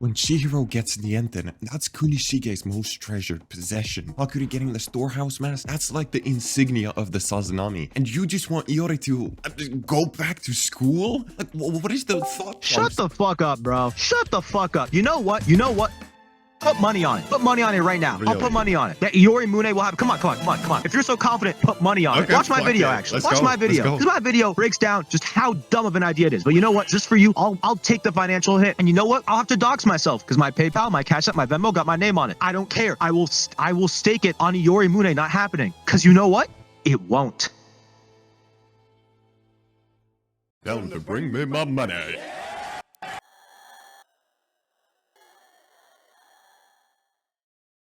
When Chihiro gets the enten, that's Kunishige's most treasured possession. Hakuri getting the storehouse mask, that's like the insignia of the Sazanami. And you just want Yori to go back to school? Like, what is the thought? Shut the fuck up, bro. Shut the fuck up. You know what? You know what? Put money on it. Put money on it right now. Really? I'll put money on it. That Yori Mune will have. Come on. If you're so confident, put money on it. Watch my video, actually. Watch my video. Because my video breaks down just how dumb of an idea it is. But you know what? Just for you, I'll take the financial hit. And you know what? I'll have to dox myself because my PayPal, my Cash App, my Venmo got my name on it. I don't care. I will stake it on Yori Mune not happening. Because you know what? It won't. Tell him to bring me my money.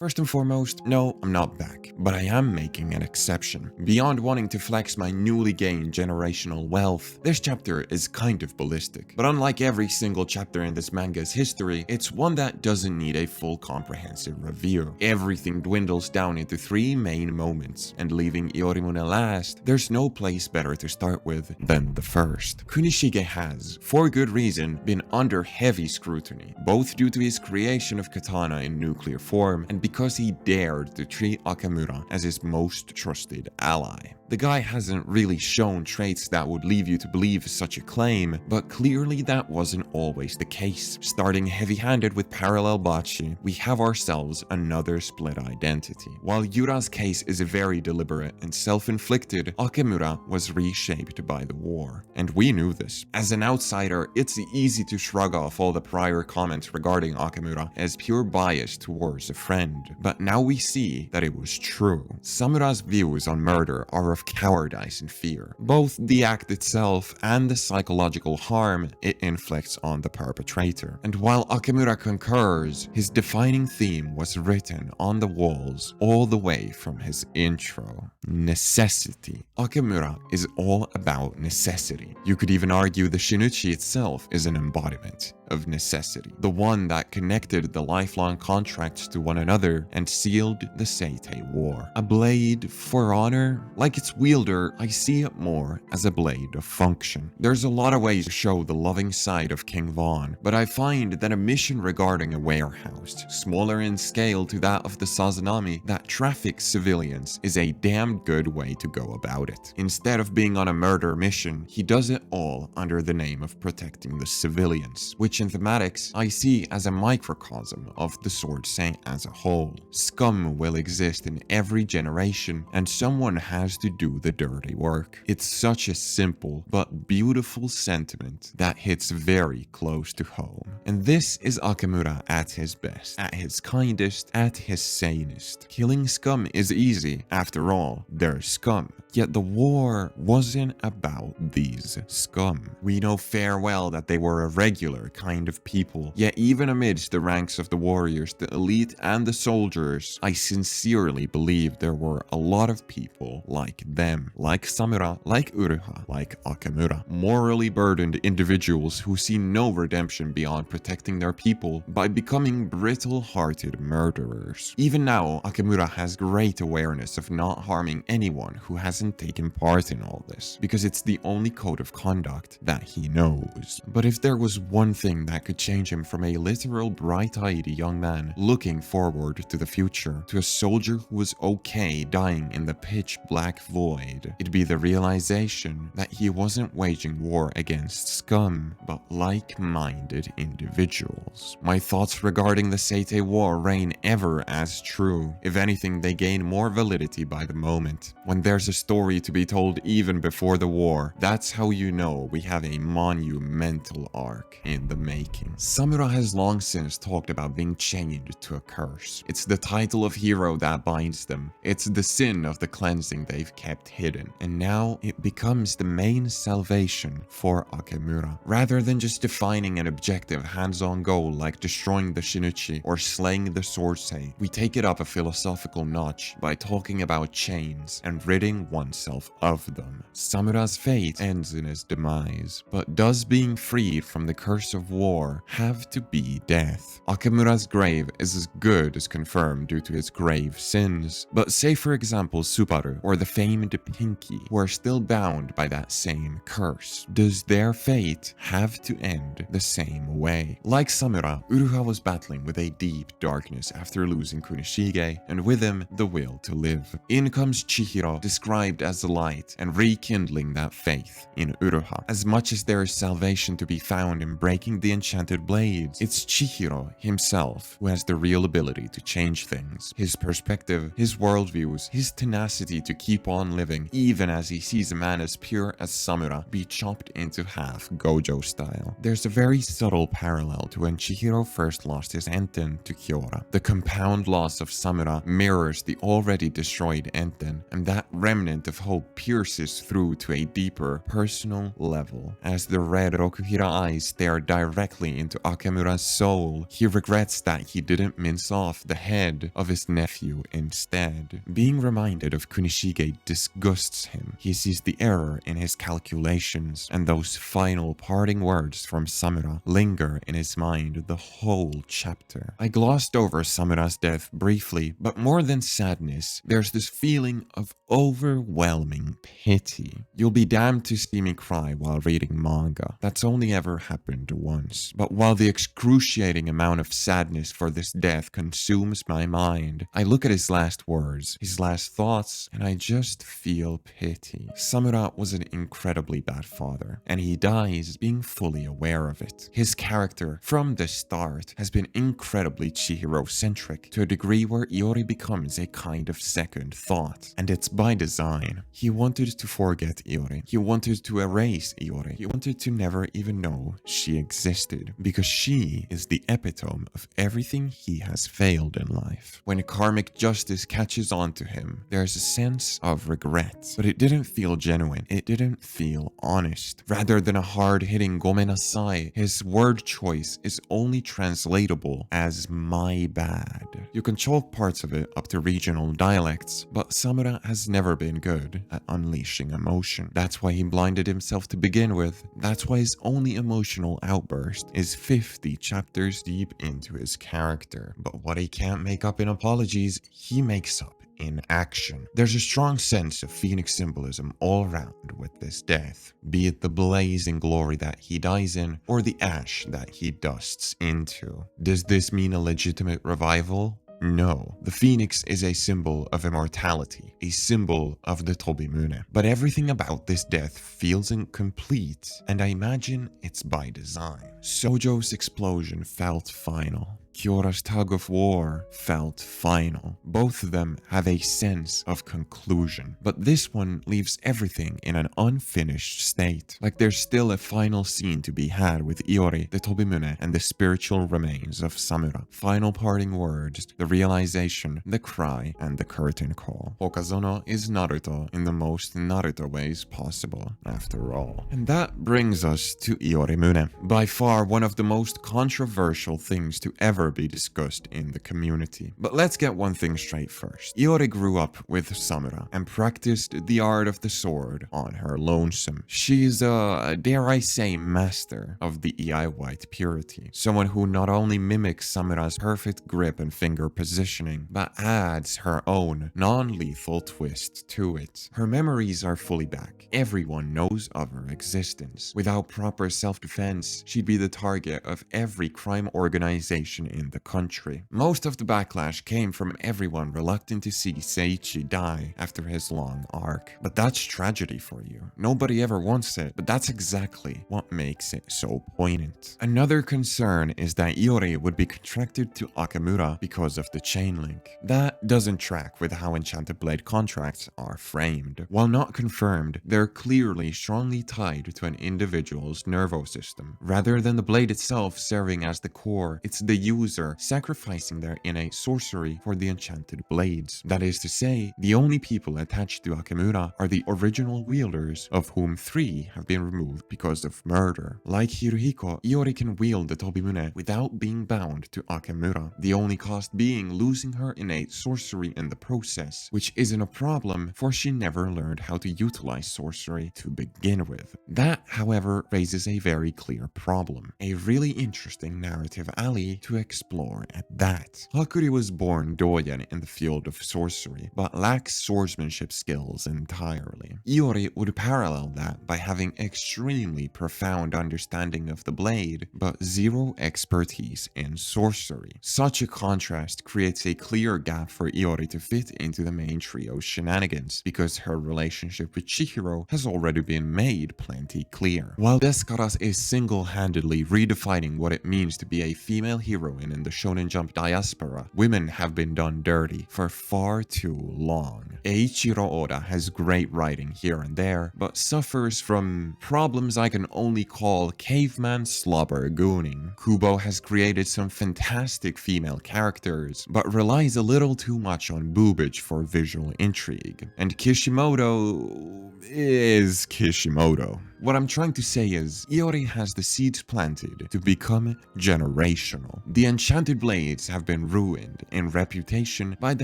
First and foremost, no, I'm not back, but I am making an exception. Beyond wanting to flex my newly gained generational wealth, this chapter is kind of ballistic. But unlike every single chapter in this manga's history, it's one that doesn't need a full comprehensive review. Everything dwindles down into 3 main moments, and leaving Yorimune last, there's no place better to start with than the first. Kunishige has, for good reason, been under heavy scrutiny, both due to his creation of katana in nuclear form and because he dared to treat Okamura as his most trusted ally. The guy hasn't really shown traits that would leave you to believe such a claim, but clearly that wasn't always the case. Starting heavy-handed with parallel bachi, we have ourselves another split identity. While Yura's case is very deliberate and self-inflicted, Okamura was reshaped by the war. And we knew this. As an outsider, it's easy to shrug off all the prior comments regarding Okamura as pure bias towards a friend. But now we see that it was true. Samura's views on murder are of cowardice and fear, both the act itself and the psychological harm it inflicts on the perpetrator. And while Okamura concurs, his defining theme was written on the walls all the way from his intro. Necessity. Okamura is all about necessity. You could even argue the Shinichi itself is an embodiment of necessity, the one that connected the lifelong contracts to one another and sealed the Seitei War. A blade for honor? Like its wielder, I see it more as a blade of function. There's a lot of ways to show the loving side of King Von, but I find that a mission regarding a warehouse, smaller in scale to that of the Sazanami, that traffics civilians is a damn good way to go about it. Instead of being on a murder mission, he does it all under the name of protecting the civilians, which in Thematics I see as a microcosm of the Sword Saint as a whole. Scum will exist in every generation, and someone has to do the dirty work. It's such a simple but beautiful sentiment that hits very close to home. And this is Okamura at his best, at his kindest, at his sanest. Killing scum is easy. After all, they're scum. Yet the war wasn't about these scum. We know fair well that they were a regular kind of people. Yet even amidst the ranks of the warriors, the elite and the soldiers, I sincerely believe there were a lot of people like them. Like Samura, like Uruha, like Okamura. Morally burdened individuals who see no redemption beyond protecting their people by becoming brittle-hearted murderers. Even now, Okamura has great awareness of not harming anyone who hasn't taken part in all this, because it's the only code of conduct that he knows. But if there was one thing that could change him from a literal bright-eyed young man looking forward to the future to a soldier who was okay dying in the pitch-black void, it'd be the realization that he wasn't waging war against scum, but like-minded individuals. My thoughts regarding the Seitei War reign ever as true. If anything, they gain more validity by the moment. When there's a story to be told even before the war, that's how you know we have a monumental arc in the making. Samura has long since talked about being chained to a curse. It's the title of hero that binds them. It's the sin of the cleansing they've kept hidden. And now it becomes the main salvation for Okamura. Rather than just defining an objective hands-on goal like destroying the Shinichi or slaying the Sword Saint, we take it up a philosophical notch by talking about chains and ridding oneself of them. Samura's fate ends in his demise, but does being freed from the curse of war have to be death? Okamura's grave is as good as confirmed due to his grave sins, but say for example Subaru or the famed Pinky, who are still bound by that same curse. Does their fate have to end the same way? Like Samura, Uruha was battling with a deep darkness after losing Kunishige, and with him, the will to live. In comes Chihiro, described as the light, and rekindling that faith in Uruha. As much as there is salvation to be found in breaking the enchanted blades, it's Chihiro himself who has the real ability to change things. His perspective, his worldviews, his tenacity to keep on living, even as he sees a man as pure as Samura be chopped into half Gojo style. There's a very subtle parallel to when Chihiro first lost his Enten to Kyora. The compound loss of Samura mirrors the already destroyed Enten, and that remnant of hope pierces through to a deeper, personal level. As the red Rokuhira eyes stare directly into Okamura's soul, he regrets that he didn't mince off the head of his nephew instead. Being reminded of Kunishige disgusts him. He sees the error in his calculations, and those final parting words from Samura linger in his mind the whole chapter. I glossed over Samura's death briefly, but more than sadness, there's this feeling of overwhelming pity. You'll be damned to see me cry while reading manga. That's only ever happened once. But while the excruciating amount of sadness for this death consumes my mind, I look at his last words, his last thoughts, and I just feel pity. Samura was an incredibly bad father, and he dies being fully aware of it. His character, from the start, has been incredibly Chihiro-centric, to a degree where Yori becomes a kind of second thought. And it's by design. He wanted to forget Yori. He wanted to erase Yori. He wanted to never even know she existed, because she is the epitome of everything he has failed in life. When karmic justice catches on to him, there's a sense of regret, but it didn't feel genuine. It didn't feel honest. Rather than a hard-hitting gomenasai, his word choice is only translatable as my bad. You can chalk parts of it up to regional dialects, but Samura has never been good at unleashing emotion. That's why he blinded himself to begin with. That's why his only emotional outburst is 50 chapters deep into his character. But what he can't make up in apologies, he makes up in action. There's a strong sense of phoenix symbolism all around with this death, be it the blazing glory that he dies in or the ash that he dusts into. Does this mean a legitimate revival? No. The phoenix is a symbol of immortality, a symbol of the Tobimune. But everything about this death feels incomplete, and I imagine it's by design. Sojo's explosion felt final. Kyora's tug of war felt final. Both of them have a sense of conclusion, but this one leaves everything in an unfinished state. Like there's still a final scene to be had with Yori, the Tobimune, and the spiritual remains of Samura. Final parting words, the realization, the cry, and the curtain call. Hokazono is Naruto in the most Naruto ways possible, after all. And that brings us to Yorimune, by far one of the most controversial things to ever be discussed in the community. But let's get one thing straight first. Yori grew up with Samura and practiced the art of the sword on her lonesome. She's a, dare I say, master of the Ei White purity. Someone who not only mimics Samura's perfect grip and finger positioning, but adds her own non-lethal twist to it. Her memories are fully back. Everyone knows of her existence. Without proper self-defense, she'd be the target of every crime organization in the country. Most of the backlash came from everyone reluctant to see Seiichi die after his long arc. But that's tragedy for you. Nobody ever wants it, but that's exactly what makes it so poignant. Another concern is that Yori would be contracted to Okamura because of the chain link. That doesn't track with how Enchanted Blade contracts are framed. While not confirmed, they're clearly strongly tied to an individual's nervous system. Rather than the blade itself serving as the core, it's the user sacrificing their innate sorcery for the enchanted blades. That is to say, the only people attached to Okamura are the original wielders, of whom 3 have been removed because of murder. Like Hirohiko, Yori can wield the Tobimune without being bound to Okamura, the only cost being losing her innate sorcery in the process, which isn't a problem for she never learned how to utilize sorcery to begin with. That, however, raises a very clear problem, a really interesting narrative alley to explore at that. Hakuri was born doyen in the field of sorcery, but lacks swordsmanship skills entirely. Yori would parallel that by having extremely profound understanding of the blade, but zero expertise in sorcery. Such a contrast creates a clear gap for Yori to fit into the main trio's shenanigans, because her relationship with Chihiro has already been made plenty clear. While Descaras is single-handedly redefining what it means to be a female heroine in the Shonen Jump diaspora, women have been done dirty for far too long. Eiichiro Oda has great writing here and there, but suffers from problems I can only call caveman slobber gooning. Kubo has created some fantastic female characters, but relies a little too much on boobage for visual intrigue. And Kishimoto is Kishimoto. What I'm trying to say is, Yori has the seeds planted to become generational. The enchanted blades have been ruined in reputation by the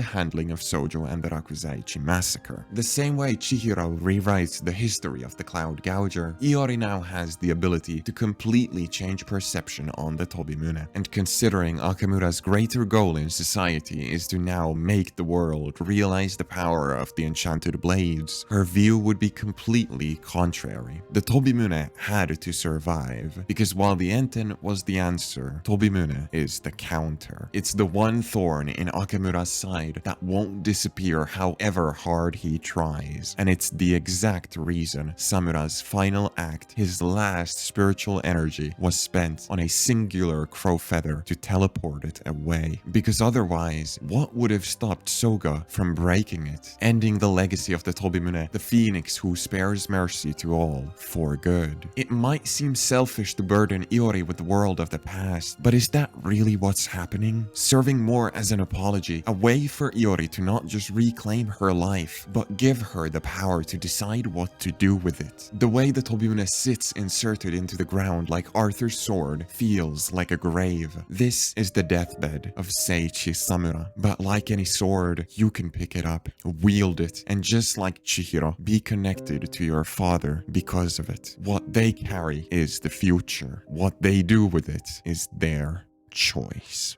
handling of Sojo and the Rakuzaichi massacre. The same way Chihiro rewrites the history of the Cloud Gouger, Yori now has the ability to completely change perception on the Tobimune. And considering Okamura's greater goal in society is to now make the world realize the power of the enchanted blades, her view would be completely contrary. The Tobimune had to survive, because while the Enten was the answer, Tobimune is the counter. It's the one thorn in Okamura's side that won't disappear however hard he tries, and it's the exact reason Samura's final act, his last spiritual energy, was spent on a singular crow feather to teleport it away. Because otherwise, what would have stopped Soga from breaking it, ending the legacy of the Tobimune, the phoenix who spares mercy to all, for good? It might seem selfish to burden Yori with the world of the past, but is that really what's happening? Serving more as an apology, a way for Yori to not just reclaim her life, but give her the power to decide what to do with it. The way the Tobimune sits inserted into the ground like Arthur's sword feels like a grave. This is the deathbed of Seiichi Samura, but like any sword, you can pick it up, wield it, and just like Chihiro, be connected to your father because of it. What they carry is the future. What they do with it is their choice.